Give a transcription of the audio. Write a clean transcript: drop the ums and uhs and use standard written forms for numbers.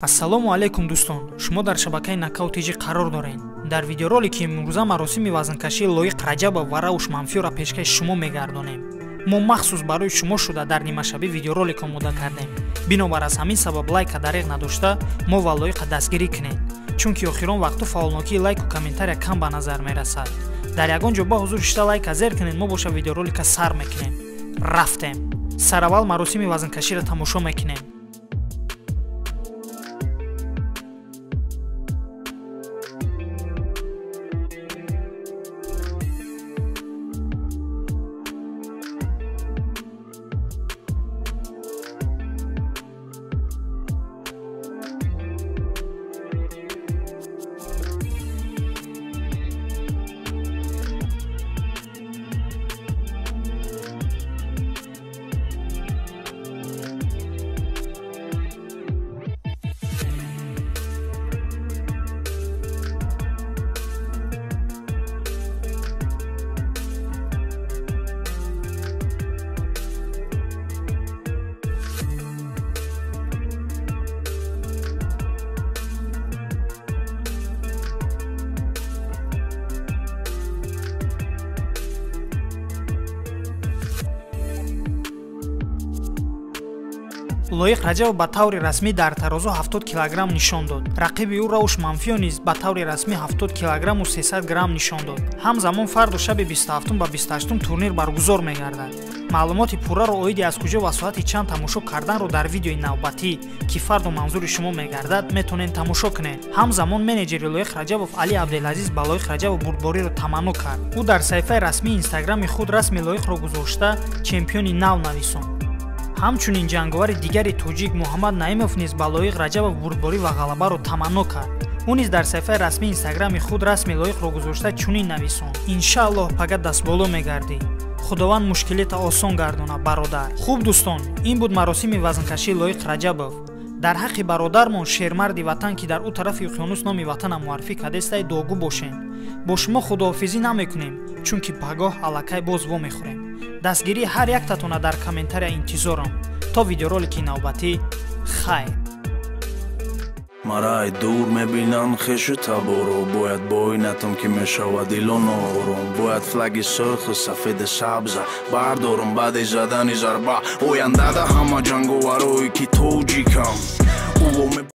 Ассалому алайкум дӯстон, шумо дар шабакаи Нокаут.tg қарор доред. Дар видеоролики имрӯза маросими вазнкашии Лоиқ Раҷабов ва Рауш Манфиёро пешкаши шумо мегардонем. Мо махсус барои шумо шуда дар нимашабӣ видеоролик омода кардем. Бинобар аз ҳамин сабаб лайка дареғ надошта, мо ва Лоиқа дастгирӣ кунед, чунки охирон вақту фаъолнокии лайку комментария кам ба назар мерасад. Дар ягон ҷо ба ҳузур шида лайка зер кунед, мо боша видеоролика сар мекунем. Рафтем. Сараввал маросими вазнкаширо тамошо мекунем. Лоиқ Раҷабов ба таври расмӣ дар тарозу 70 кг нишон дод. Рақиби ӯ Рауш Манфиё низ ба таври расмӣ 70 кг 300 г нишон дод. Ҳамзамон фарду шаби 27 ба 28 турнир баргузор мегардад. Маълумоти пурраро оиди аз куҷо ва соати чанд тамошо карданро дар видеои навбатӣ ки фарду манзури шумо мегардад метонед тамошо кунед. Ҳамзамон менеҷери Лоиқ Раҷабов Али Абделазиз ба Лоиқ Раҷабов бурдбориро таманнӯ кард. Ӯ дар саҳифаи расмии инстаграми худ расми Лоиқро гузошта чемпиони нав нависонд. ҳамчунин ҷанговари дигари тоҷик Муҳаммад Наимов низ ба Лоиқ Раҷабов бурдборӣ ва ғалабаро таманнӯ кард. Ӯ низ дар саҳифаи расмии инстаграми худ расми Лоиқро гузошта чунин нависонд: иншааллоҳ пага дастболо мегардӣ. Худованд мушкилита осон гардона бародар. Хуб дӯстон, ин буд маросими вазнкашии Лоиқ Раҷабов. дар ҳаққи бародармон шермарди ватан ки дар ӯ тарафи уқёнус номи ватана муаррифӣ кардестай догу бошем. Бо шумо худоҳофизӣ намекунем, чунки пагоҳ аллакай боз вомехӯрем. дастгирии ҳар яктатона дар комментария интизорам. То видеоролики навбатӣ, хайр. Мараи дур мебинам хешу таборо, бояд бо инатон ки мешавад илон ором, бояд флаги сурху сафеди сабза бардорум баъди задани зарба ояндада ҳама ҷанговарои ки тоҷикам.